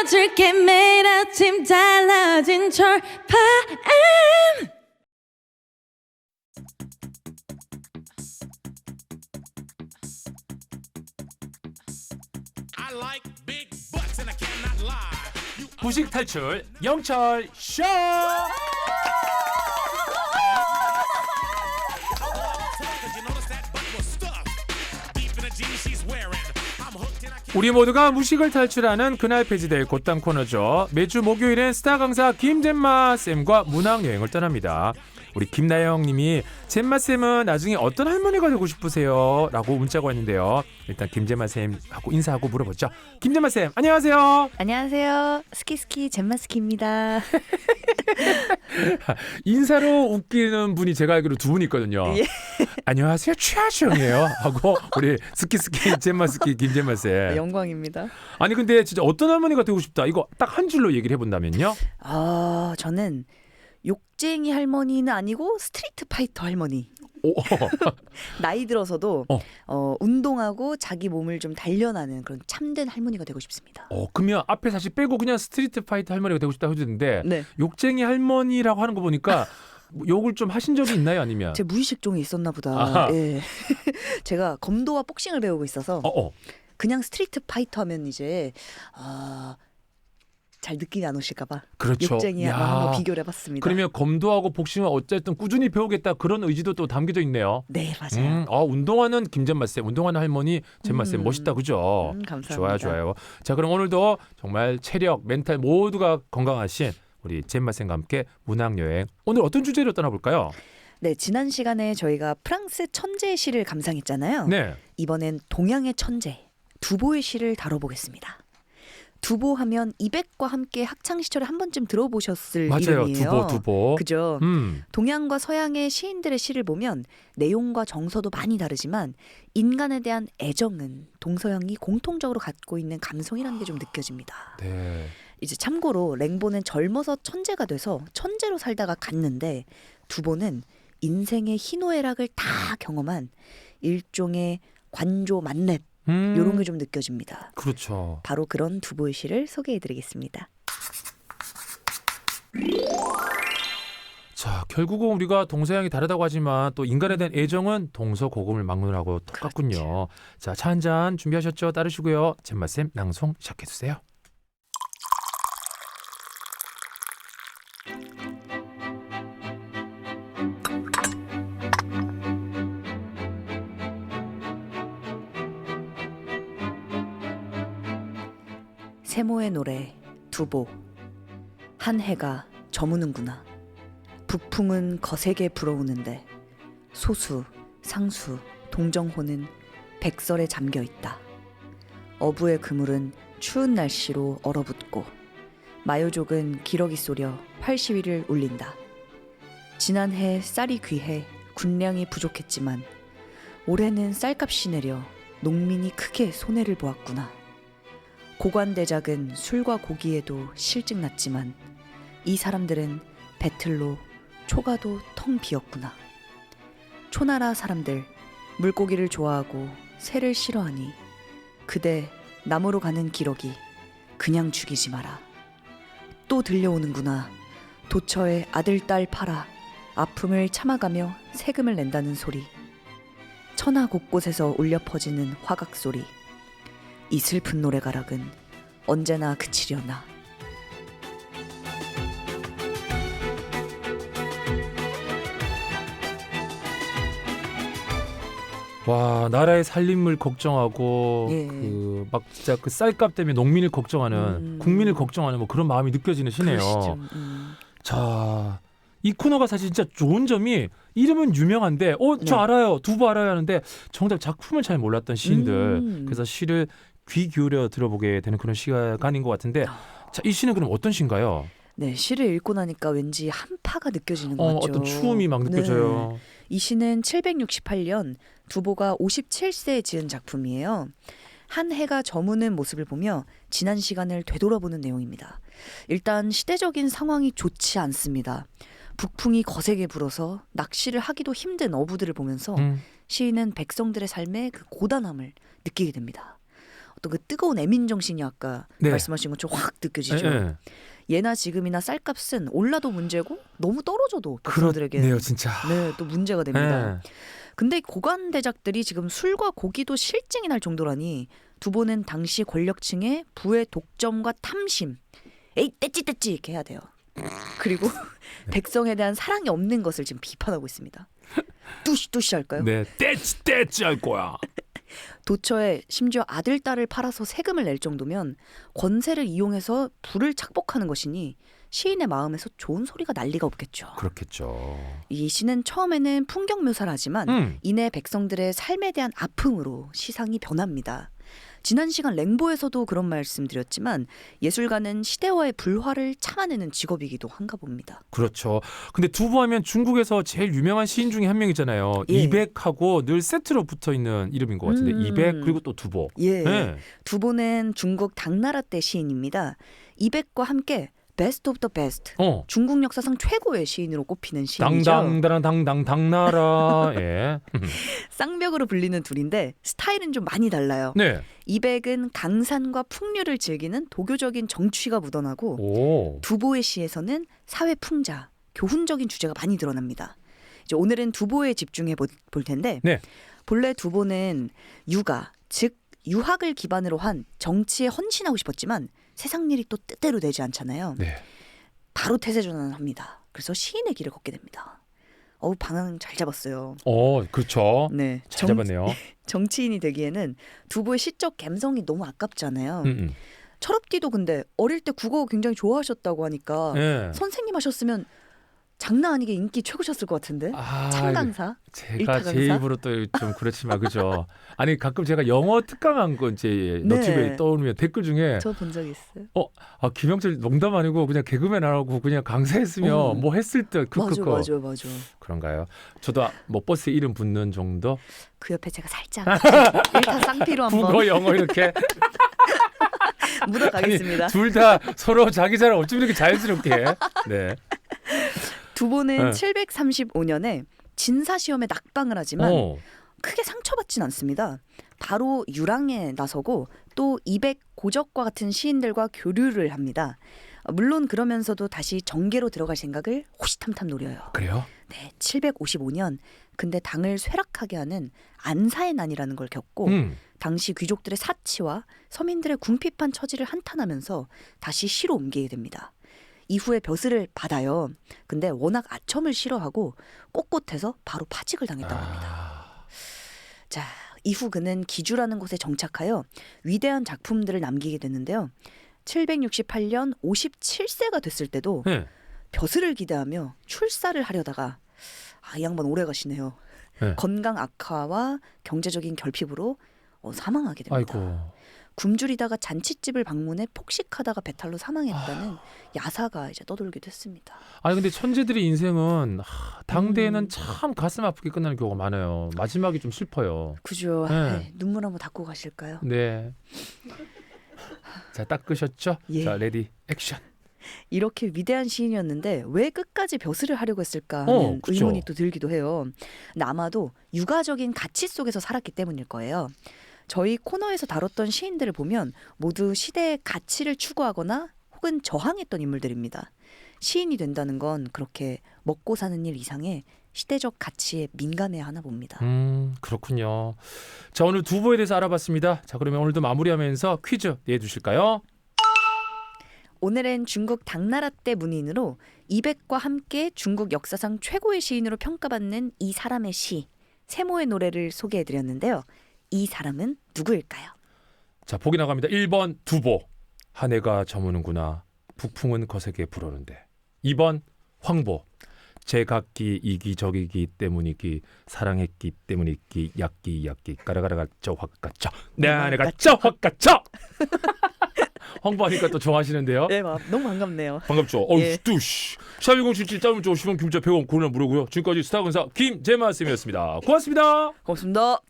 안아줄게 매일 아침 달라진 철파엠. I like big butts and I cannot lie. 부식 탈출 영철 쇼. 우리 모두가 무식을 탈출하는 그날 폐지될 곧땅 코너죠. 매주 목요일엔 스타 강사 김잼마 쌤과 문학 여행을 떠납니다. 우리 김나영 님이 잼마 쌤은 나중에 어떤 할머니가 되고 싶으세요? 라고 문자가 왔는데요. 일단 김잼마 쌤하고 인사하고 물어보죠. 김잼마 쌤 안녕하세요. 안녕하세요. 스키스키 잼마스키입니다. 인사로 웃기는 분이 제가 알기로 두 분 있거든요. 예. 안녕하세요 최하정이에요 하고 우리 스키스키 잼마스키 김잼마 쌤. 영광입니다. 아니 근데 진짜 어떤 할머니가 되고 싶다 이거 딱 한 줄로 얘기를 해본다면요? 저는 욕쟁이 할머니는 아니고 스트리트 파이터 할머니. 오. 나이 들어서도 운동하고 자기 몸을 좀 단련하는 그런 참된 할머니가 되고 싶습니다. 그러면 앞에 사실 빼고 그냥 스트리트 파이터 할머니가 되고 싶다 해주는데 네. 욕쟁이 할머니라고 하는 거 보니까 욕을 좀 하신 적이 있나요 아니면? 제 무의식종이 있었나 보다. 아하. 예. 제가 검도와 복싱을 배우고 있어서 그냥 스트리트 파이터 하면 이제 잘 느낌이 안 오실까봐 그렇죠. 욕쟁이와 야. 한번 비교를 해봤습니다. 그러면 검도하고 복싱을 어쨌든 꾸준히 배우겠다 그런 의지도 또 담겨져 있네요. 네, 맞아요. 운동하는 김잼마 쌤, 운동하는 할머니 잼마 쌤 멋있다 그죠? 감사합니다. 좋아요. 자 그럼 오늘도 정말 체력, 멘탈 모두가 건강하신 우리 잼마 쌤과 함께 문학 여행. 오늘 어떤 주제로 떠나볼까요? 네, 지난 시간에 저희가 프랑스 천재의 시를 감상했잖아요. 네. 이번엔 동양의 천재 두보의 시를 다뤄보겠습니다. 두보 하면 이백과 함께 학창 시절에 한 번쯤 들어보셨을 맞아요. 이름이에요. 두보. 그죠? 동양과 서양의 시인들의 시를 보면 내용과 정서도 많이 다르지만 인간에 대한 애정은 동서양이 공통적으로 갖고 있는 감성이라는 게 좀 느껴집니다. 네. 이제 참고로 랭보는 젊어서 천재가 돼서 천재로 살다가 갔는데 두보는 인생의 희노애락을 다 경험한 일종의 관조 만렙 이런 게 좀 느껴집니다. 그렇죠. 바로 그런 두보의 시를 소개해드리겠습니다. 자, 결국은 우리가 동서양이 다르다고 하지만 또 인간에 대한 애정은 동서고금을 막론하고 똑같군요. 그렇죠. 자, 차 한 잔 준비하셨죠? 따르시고요. 잼마쌤 낭송 시작해주세요. 세모의 노래 두보. 한 해가 저무는구나. 북풍은 거세게 불어오는데 소수, 상수, 동정호는 백설에 잠겨있다. 어부의 그물은 추운 날씨로 얼어붙고 마요족은 기러기 쏘려 80일을 울린다. 지난해 쌀이 귀해 군량이 부족했지만 올해는 쌀값이 내려 농민이 크게 손해를 보았구나. 고관대작은 술과 고기에도 실증났지만 이 사람들은 배틀로 초가도 텅 비었구나. 초나라 사람들 물고기를 좋아하고 새를 싫어하니 그대 남으로 가는 기러기 그냥 죽이지 마라. 또 들려오는구나. 도처에 아들 딸 팔아 아픔을 참아가며 세금을 낸다는 소리. 천하 곳곳에서 울려 퍼지는 화각 소리. 이 슬픈 노래가락은 언제나 그치려나. 와, 나라의 살림을 걱정하고 예. 막 진짜 그 쌀값 때문에 농민을 걱정하는 국민을 걱정하는 뭐 그런 마음이 느껴지는 시네요. 그러시죠. 자, 이 코너가 사실 진짜 좋은 점이 이름은 유명한데 저 네. 알아요. 두부 알아요 하는데 정작 작품을 잘 몰랐던 시인들. 그래서 시를 귀 기울여 들어보게 되는 그런 시간인 것 같은데 자, 이 시는 그럼 어떤 시인가요? 네, 시를 읽고 나니까 왠지 한파가 느껴지는 것 같죠. 어떤 추움이 막 느껴져요. 네. 이 시는 768년 두보가 57세에 지은 작품이에요. 한 해가 저무는 모습을 보며 지난 시간을 되돌아보는 내용입니다. 일단 시대적인 상황이 좋지 않습니다. 북풍이 거세게 불어서 낚시를 하기도 힘든 어부들을 보면서 시인은 백성들의 삶의 그 고단함을 느끼게 됩니다. 어떤 그 뜨거운 애민 정신이 아까 네. 말씀하신 것처럼 확 느껴지죠. 예. 예나 지금이나 쌀값은 올라도 문제고 너무 떨어져도 백성들에게 그렇네요, 진짜. 네, 또 문제가 됩니다. 예. 근데 고관 대작들이 지금 술과 고기도 실증이 날 정도라니 두보는 당시 권력층의 부의 독점과 탐심, 에이 떼찌 이렇게 해야 돼요. 그리고 백성에 대한 사랑이 없는 것을 지금 비판하고 있습니다. 뚜시 할까요? 네, 떼찌 할 거야. 도처에 심지어 아들 딸을 팔아서 세금을 낼 정도면 권세를 이용해서 부를 착복하는 것이니 시인의 마음에서 좋은 소리가 날 리가 없겠죠. 그렇겠죠. 이 시는 처음에는 풍경 묘사를 하지만 이내 백성들의 삶에 대한 아픔으로 시상이 변합니다. 지난 시간 랭보에서도 그런 말씀드렸지만 예술가는 시대와의 불화를 참아내는 직업이기도 한가 봅니다. 그렇죠. 근데 두보하면 중국에서 제일 유명한 시인 중에 한 명이잖아요. 예. 이백하고 늘 세트로 붙어 있는 이름인 것 같은데 이백 그리고 또 두보. 예. 네. 두보는 중국 당나라 때 시인입니다. 이백과 함께 베스트 오브 더 베스트. 중국 역사상 최고의 시인으로 꼽히는 시인이죠. 당나라. 예. 쌍벽으로 불리는 둘인데 스타일은 좀 많이 달라요. 네. 이백은 강산과 풍류를 즐기는 도교적인 정취가 묻어나고 오. 두보의 시에서는 사회 풍자, 교훈적인 주제가 많이 드러납니다. 이제 오늘은 두보에 집중해 볼 텐데 네. 본래 두보는 육아, 즉 유학을 기반으로 한 정치에 헌신하고 싶었지만 세상 일이 또 뜻대로 되지 않잖아요. 네. 바로 태세 전환을 합니다. 그래서 시인의 길을 걷게 됩니다. 방향 잘 잡았어요. 그렇죠. 네, 잘 잡았네요. 정치인이 되기에는 두보의 시적 감성이 너무 아깝잖아요. 음. 철업디도 근데 어릴 때 국어 굉장히 좋아하셨다고 하니까 예. 선생님 하셨으면 장난 아니게 인기 최고셨을 것 같은데. 참강사, 제가 일타강사? 제 입으로 또 좀 그렇지만 그죠. 아니 가끔 제가 영어 특강한 거 이제 네. 너튜브에 떠오르면 댓글 중에 저 본 적 있어요. 김영철 농담 아니고 그냥 개그맨 안 하고 그냥 강사했으면 뭐 했을 듯 맞아. 그런가요? 저도 뭐 버스에 이름 붙는 정도. 그 옆에 제가 살짝 일타 쌍피로 한번 국어 영어 이렇게 묻어가겠습니다. 둘 다 서로 자기 자랑 어쩜 이렇게 자연스럽게. 네. 두보는 네. 735년에 진사 시험에 낙방을 하지만 크게 상처받진 않습니다. 바로 유랑에 나서고 또 이백 고적과 같은 시인들과 교류를 합니다. 물론 그러면서도 다시 정계로 들어갈 생각을 호시탐탐 노려요. 그래요? 네, 755년 근데 당을 쇠락하게 하는 안사의 난이라는 걸 겪고 당시 귀족들의 사치와 서민들의 궁핍한 처지를 한탄하면서 다시 시로 옮기게 됩니다. 이후에 벼슬을 받아요. 근데 워낙 아첨을 싫어하고 꼿꼿해서 바로 파직을 당했다고 합니다. 자, 이후 그는 기주라는 곳에 정착하여 위대한 작품들을 남기게 됐는데요. 768년 57세가 됐을 때도 네. 벼슬을 기대하며 출사를 하려다가 이 양반 오래 가시네요. 네. 건강 악화와 경제적인 결핍으로 사망하게 됩니다. 아이고. 굶주리다가 잔치집을 방문해 폭식하다가 배탈로 사망했다는 야사가 이제 떠돌기도 했습니다. 아니 근데 천재들의 인생은 당대에는 참 가슴 아프게 끝나는 경우가 많아요. 마지막이 좀 슬퍼요. 그죠. 네. 눈물 한번 닦고 가실까요? 네. 자, 닦으셨죠? 예. 자, 레디 액션. 이렇게 위대한 시인이었는데 왜 끝까지 벼슬을 하려고 했을까 하는 그쵸. 의문이 또 들기도 해요. 근데 아마도 육아적인 가치 속에서 살았기 때문일 거예요. 저희 코너에서 다뤘던 시인들을 보면 모두 시대의 가치를 추구하거나 혹은 저항했던 인물들입니다. 시인이 된다는 건 그렇게 먹고 사는 일 이상의 시대적 가치에 민감해야 하나 봅니다. 그렇군요. 자, 오늘 두보에 대해서 알아봤습니다. 자, 그러면 오늘도 마무리하면서 퀴즈 내주실까요? 오늘은 중국 당나라 때 문인으로 이백과 함께 중국 역사상 최고의 시인으로 평가받는 이 사람의 시 세모의 노래를 소개해드렸는데요. 이 사람은 누구일까요? 자, 보기 나갑니다. 1번 두보. 한 해가 저무는구나. 북풍은 거세게 불어오는데. 2번 황보. 제각기 이기저기기 때문이기 사랑했기 때문이기 약기 가라가라가쩌 확가쩌 내 안에 가쩌 확가쩌. 황보하니까 또 좋아하시는데요. 네, 너무 반갑네요. 반갑죠. 예. 뚜시. 샵1077 짧은 쪽 10원 김자 100원 고르나 무료고요. 지금까지 스타 강사 김재만 쌤이었습니다. 고맙습니다. 고맙습니다.